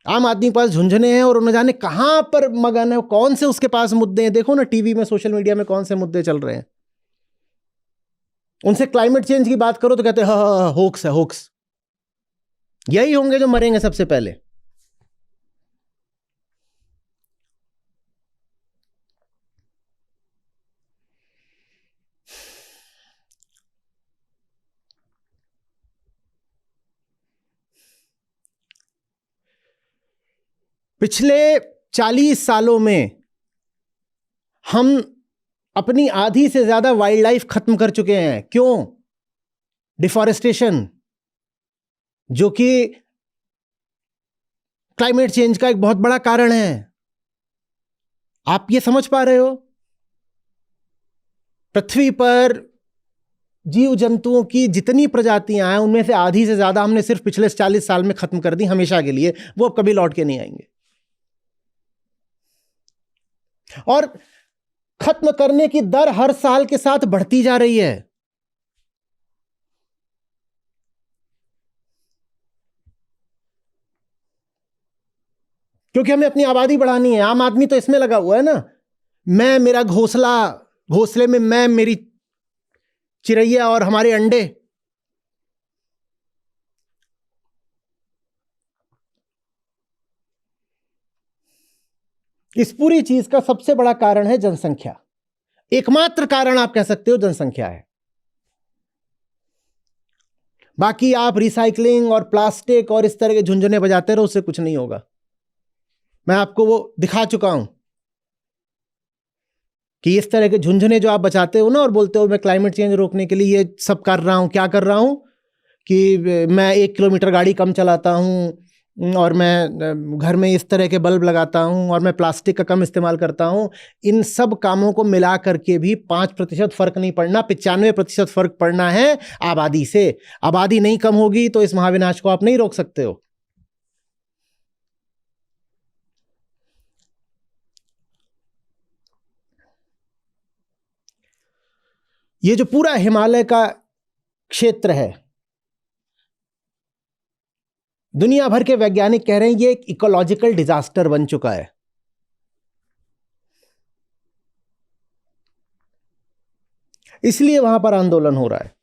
आम आदमी के पास झुंझुने हैं और उन्हें जाने कहां पर मगन है, कौन से उसके पास मुद्दे हैं। देखो ना टीवी में, सोशल मीडिया में कौन से मुद्दे चल रहे हैं। उनसे क्लाइमेट चेंज की बात करो तो कहते हैं हाँ होक्स है, होक्स। यही होंगे जो मरेंगे सबसे पहले। पिछले 40 सालों में हम अपनी आधी से ज्यादा वाइल्ड लाइफ खत्म कर चुके हैं। क्यों? डिफॉरेस्टेशन, जो कि क्लाइमेट चेंज का एक बहुत बड़ा कारण है। आप ये समझ पा रहे हो? पृथ्वी पर जीव जंतुओं की जितनी प्रजातियां हैं उनमें से आधी से ज्यादा हमने सिर्फ पिछले 40 साल में खत्म कर दी, हमेशा के लिए। वो अब कभी लौट के नहीं आएंगे। और खत्म करने की दर हर साल के साथ बढ़ती जा रही है। क्योंकि हमें अपनी आबादी बढ़ानी है। आम आदमी तो इसमें लगा हुआ है ना, मैं, मेरा घोंसला, घोंसले में मैं, मेरी चिड़ैया और हमारे अंडे। इस पूरी चीज का सबसे बड़ा कारण है जनसंख्या। एकमात्र कारण आप कह सकते हो जनसंख्या है। बाकी आप रिसाइकलिंग और प्लास्टिक और इस तरह के झुंझुने बजाते रहो, उससे कुछ नहीं होगा। मैं आपको वो दिखा चुका हूं कि इस तरह के झुंझुने जो आप बचाते हो ना और बोलते हो मैं क्लाइमेट चेंज रोकने के लिए ये सब कर रहा हूं, क्या कर रहा हूं कि मैं 1 किलोमीटर गाड़ी कम चलाता हूं, और मैं घर में इस तरह के बल्ब लगाता हूं, और मैं प्लास्टिक का कम इस्तेमाल करता हूं। इन सब कामों को मिला करके भी 5% फर्क नहीं पड़ना, 95% फर्क पड़ना है आबादी से। आबादी नहीं कम होगी तो इस महाविनाश को आप नहीं रोक सकते हो। ये जो पूरा हिमालय का क्षेत्र है, दुनिया भर के वैज्ञानिक कह रहे हैं ये एक इकोलॉजिकल डिजास्टर बन चुका है। इसलिए वहां पर आंदोलन हो रहा है।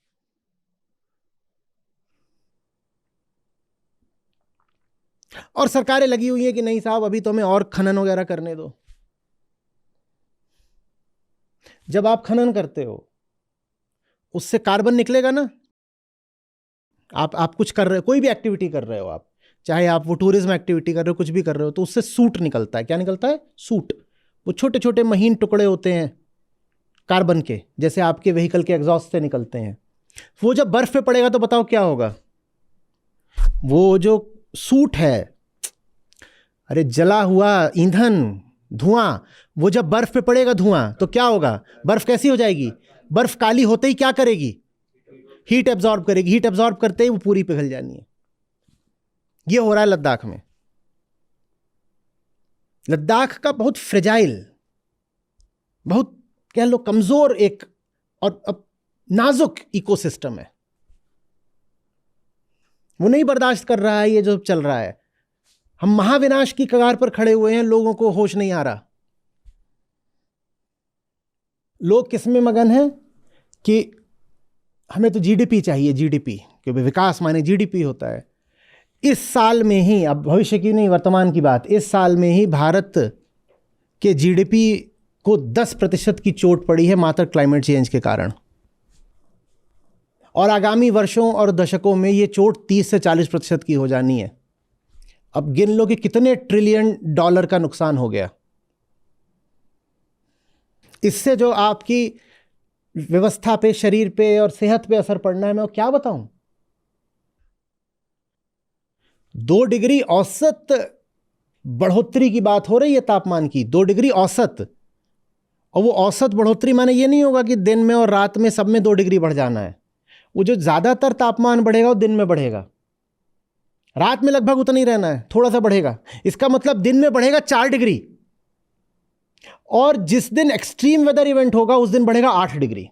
और सरकारें लगी हुई है कि नहीं साहब अभी तो हमें और खनन वगैरह करने दो। जब आप खनन करते हो उससे कार्बन निकलेगा ना। आप कुछ कर रहे हो, कोई भी एक्टिविटी कर रहे हो आप, चाहे आप वो टूरिज्म एक्टिविटी कर रहे हो, कुछ भी कर रहे हो, तो उससे सूट निकलता है। क्या निकलता है? सूट। वो छोटे छोटे महीन टुकड़े होते हैं कार्बन के, जैसे आपके व्हीकल के एग्जॉस्ट से निकलते हैं। वो जब बर्फ पे पड़ेगा तो बताओ क्या होगा? वो जो सूट है, अरे जला हुआ ईंधन, धुआं, वो जब बर्फ पे पड़ेगा धुआं तो क्या होगा? बर्फ कैसी हो जाएगी? बर्फ काली होते ही क्या करेगी? हीट एब्जॉर्ब करेगी। हीट एब्जॉर्ब करते ही वो पूरी पिघल जानी है। ये हो रहा है लद्दाख में। लद्दाख का बहुत फ्रेजाइल, बहुत कह लो कमजोर एक और नाजुक इकोसिस्टम है। वो नहीं बर्दाश्त कर रहा है ये जो चल रहा है। हम महाविनाश की कगार पर खड़े हुए हैं, लोगों को होश नहीं आ रहा। लोग किस में मगन हैं कि हमें तो जीडीपी चाहिए, जीडीपी, क्योंकि विकास माने जीडीपी होता है। इस साल में ही, अब भविष्य की नहीं वर्तमान की बात, इस साल में ही भारत के जीडीपी को 10% की चोट पड़ी है मात्र क्लाइमेट चेंज के कारण। और आगामी वर्षों और दशकों में ये चोट 30 से 40% की हो जानी है। अब गिन लो कि कितने ट्रिलियन डॉलर का नुकसान हो गया। इससे जो आपकी व्यवस्था पे, शरीर पे और सेहत पे असर पड़ना है, मैं क्या बताऊं। 2 डिग्री औसत बढ़ोतरी की बात हो रही है तापमान की, 2 डिग्री औसत। और वो औसत बढ़ोतरी माने ये नहीं होगा कि दिन में और रात में सब में 2 डिग्री बढ़ जाना है। वो जो ज्यादातर तापमान बढ़ेगा वो दिन में बढ़ेगा, रात में लगभग उतना ही रहना है, थोड़ा सा बढ़ेगा। इसका मतलब दिन में बढ़ेगा 4 डिग्री, और जिस दिन एक्सट्रीम वेदर इवेंट होगा उस दिन बढ़ेगा 8 डिग्री।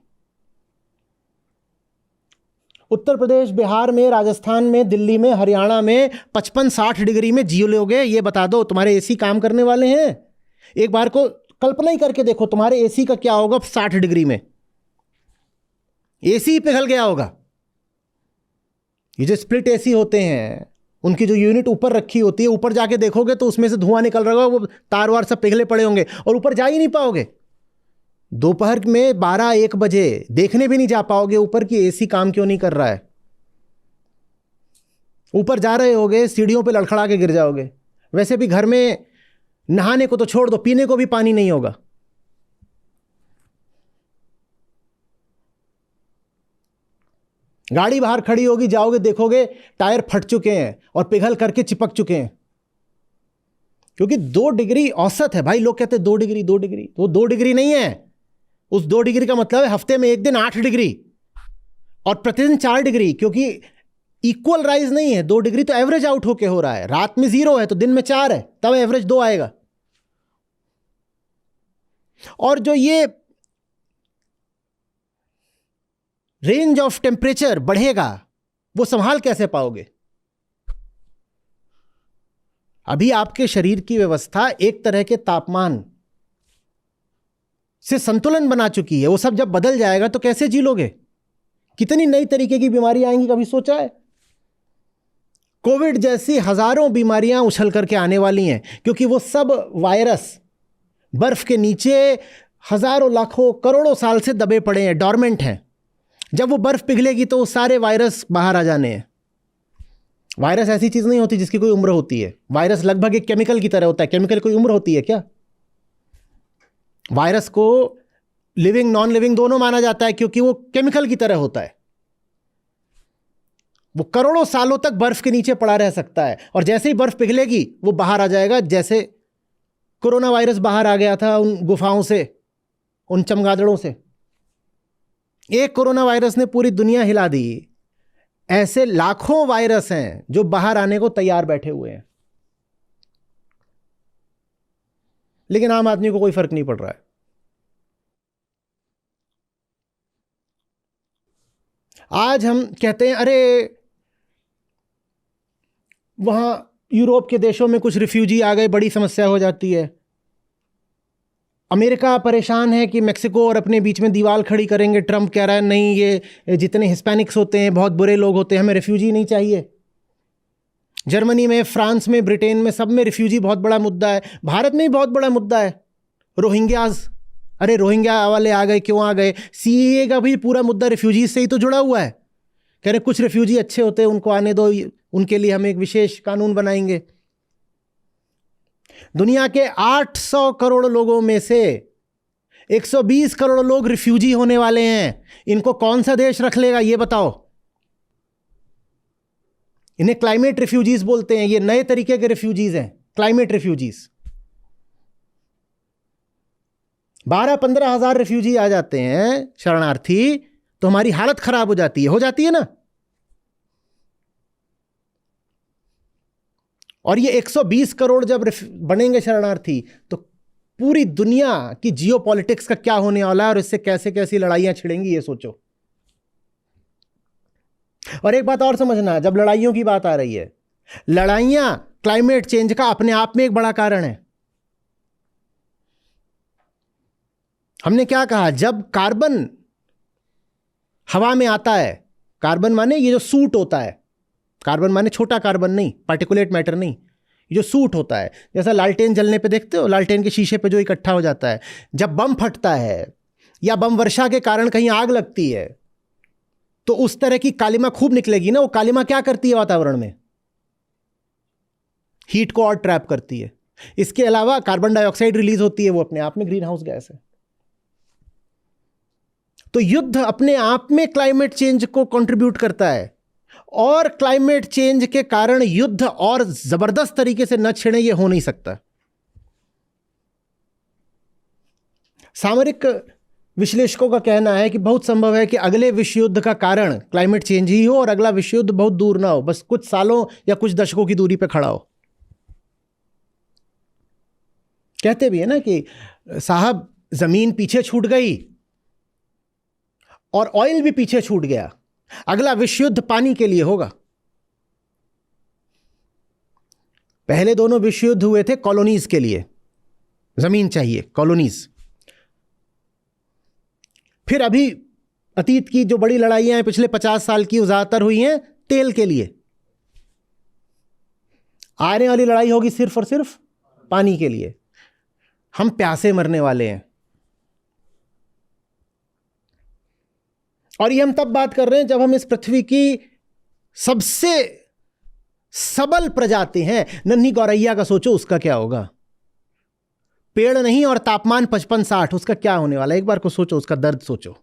उत्तर प्रदेश, बिहार में, राजस्थान में, दिल्ली में, हरियाणा में 55-60 डिग्री में जी लोगे? ये बता दो, तुम्हारे एसी काम करने वाले हैं? एक बार को कल्पना ही करके देखो, तुम्हारे एसी का क्या होगा 60 डिग्री में? एसी पिघल गया होगा। ये जो स्प्लिट एसी होते हैं, उनकी जो यूनिट ऊपर रखी होती है, ऊपर जाके देखोगे तो उसमें से धुआं निकल रहा होगा, वो तार वार सब पिघले पड़े होंगे और ऊपर जा ही नहीं पाओगे। दोपहर में 12-1 बजे देखने भी नहीं जा पाओगे ऊपर कि एसी काम क्यों नहीं कर रहा है। ऊपर जा रहे होगे, सीढ़ियों पे लड़खड़ा के गिर जाओगे। वैसे भी घर में नहाने को तो छोड़ दो, पीने को भी पानी नहीं होगा। गाड़ी बाहर खड़ी होगी, जाओगे देखोगे टायर फट चुके हैं और पिघल करके चिपक चुके हैं, क्योंकि 2 डिग्री औसत है भाई। लोग कहते हैं 2 डिग्री 2 डिग्री, तो 2 डिग्री नहीं है। उस 2 डिग्री का मतलब है हफ्ते में एक दिन 8 डिग्री और प्रतिदिन 4 डिग्री, क्योंकि इक्वल राइज नहीं है। 2 डिग्री तो एवरेज आउट होके हो रहा है। रात में 0 है तो दिन में 4 है, तब एवरेज 2 आएगा। और जो ये रेंज ऑफ टेम्परेचर बढ़ेगा, वो संभाल कैसे पाओगे? अभी आपके शरीर की व्यवस्था एक तरह के तापमान से संतुलन बना चुकी है। वो सब जब बदल जाएगा तो कैसे जी लोगे? कितनी नई तरीके की बीमारी आएंगी, कभी सोचा है? कोविड जैसी हजारों बीमारियां उछल करके आने वाली हैं, क्योंकि वो सब वायरस बर्फ के नीचे हजारों, लाखों, करोड़ों साल से दबे पड़े हैं, डॉर्मेंट हैं। जब वो बर्फ पिघलेगी तो वो सारे वायरस बाहर आ जाने हैं। वायरस ऐसी चीज नहीं होती जिसकी कोई उम्र होती है। वायरस लगभग एक केमिकल की तरह होता है। केमिकल कोई उम्र होती है क्या? वायरस को लिविंग नॉन लिविंग दोनों माना जाता है, क्योंकि वो केमिकल की तरह होता है। वो करोड़ों सालों तक बर्फ के नीचे पड़ा रह सकता है, और जैसे ही बर्फ पिघलेगी वो बाहर आ जाएगा। जैसे कोरोना वायरस बाहर आ गया था उन गुफाओं से, उन चमगादड़ों से। एक कोरोना वायरस ने पूरी दुनिया हिला दी। ऐसे लाखों वायरस हैं जो बाहर आने को तैयार बैठे हुए हैं, लेकिन आम आदमी को कोई फर्क नहीं पड़ रहा है। आज हम कहते हैं अरे वहां यूरोप के देशों में कुछ रिफ्यूजी आ गए, बड़ी समस्या हो जाती है। अमेरिका परेशान है कि मेक्सिको और अपने बीच में दीवार खड़ी करेंगे। ट्रंप कह रहा है नहीं, ये जितने हिस्पैनिक्स होते हैं बहुत बुरे लोग होते हैं, हमें रिफ्यूजी नहीं चाहिए। जर्मनी में, फ्रांस में, ब्रिटेन में, सब में रिफ्यूजी बहुत बड़ा मुद्दा है। भारत में भी बहुत बड़ा मुद्दा है, रोहिंग्याज। अरे रोहिंग्या वाले आ गए, क्यों आ गए? सीएए का भी पूरा मुद्दा रिफ्यूजीज से ही तो जुड़ा हुआ है। कह रहे कुछ रिफ्यूजी अच्छे होते हैं, उनको आने दो, उनके लिए हम एक विशेष कानून बनाएंगे। दुनिया के 800 करोड़ लोगों में से 120 करोड़ लोग रिफ्यूजी होने वाले हैं। इनको कौन सा देश रख लेगा ये बताओ? इन्हें क्लाइमेट रिफ्यूजीज बोलते हैं। ये नए तरीके के रिफ्यूजीज हैं, क्लाइमेट रिफ्यूजीज। 12-15 हजार रिफ्यूजी आ जाते हैं, शरणार्थी, तो हमारी हालत खराब हो जाती है ना। और ये 120 करोड़ जब बनेंगे शरणार्थी, तो पूरी दुनिया की जियोपॉलिटिक्स का क्या होने वाला है और इससे कैसे कैसी लड़ाइयां छिड़ेंगी, ये सोचो। और एक बात और समझना, जब लड़ाइयों की बात आ रही है, लड़ाइयां क्लाइमेट चेंज का अपने आप में एक बड़ा कारण है। हमने क्या कहा, जब कार्बन हवा में आता है, कार्बन माने ये जो सूट होता है, कार्बन माने छोटा कार्बन नहीं, पार्टिकुलेट मैटर नहीं, ये जो सूट होता है, जैसा लालटेन जलने पे देखते हो, लालटेन के शीशे पे जो इकट्ठा हो जाता है। जब बम फटता है या बम वर्षा के कारण कहीं आग लगती है, तो उस तरह की कालिमा खूब निकलेगी ना। वो कालिमा क्या करती है वातावरण में? हीट को और ट्रैप करती है। इसके अलावा कार्बन डाइऑक्साइड रिलीज होती है, वो अपने आप में ग्रीन हाउस गैस है। तो युद्ध अपने आप में क्लाइमेट चेंज को कंट्रीब्यूट करता है, और क्लाइमेट चेंज के कारण युद्ध और जबरदस्त तरीके से न छिड़े, ये हो नहीं सकता। सामरिक विश्लेषकों का कहना है कि बहुत संभव है कि अगले विश्व युद्ध का कारण क्लाइमेट चेंज ही हो, और अगला विश्व युद्ध बहुत दूर ना हो, बस कुछ सालों या कुछ दशकों की दूरी पर खड़ा हो। कहते भी है ना कि साहब जमीन पीछे छूट गई और ऑयल भी पीछे छूट गया, अगला विश्व युद्ध पानी के लिए होगा। पहले दोनों विश्व युद्ध हुए थे कॉलोनीज के लिए, जमीन चाहिए, कॉलोनीज। फिर अभी अतीत की जो बड़ी लड़ाइयां हैं पिछले 50 साल की, वो ज्यादातर हुई हैं तेल के लिए। आने वाली लड़ाई होगी सिर्फ और सिर्फ पानी के लिए। हम प्यासे मरने वाले हैं। और ये हम तब बात कर रहे हैं जब हम इस पृथ्वी की सबसे सबल प्रजाति हैं। नन्ही गौरैया का सोचो, उसका क्या होगा? पेड़ नहीं और तापमान 55-60, उसका क्या होने वाला है? एक बार को सोचो, उसका दर्द सोचो।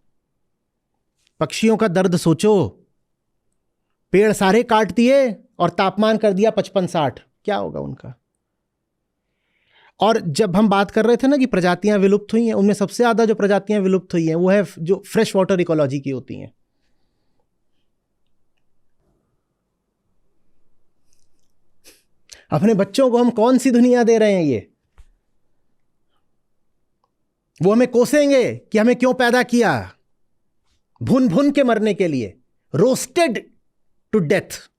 पक्षियों का दर्द सोचो, पेड़ सारे काट दिए और तापमान कर दिया 55-60, क्या होगा उनका? और जब हम बात कर रहे थे ना कि प्रजातियां विलुप्त हुई हैं, उनमें सबसे ज्यादा जो प्रजातियां विलुप्त हुई हैं वो है जो फ्रेश वाटर इकोलॉजी की होती हैं। अपने बच्चों को हम कौन सी दुनिया दे रहे हैं? ये वो हमें कोसेंगे कि हमें क्यों पैदा किया, भुन भुन के मरने के लिए, रोस्टेड टू डेथ।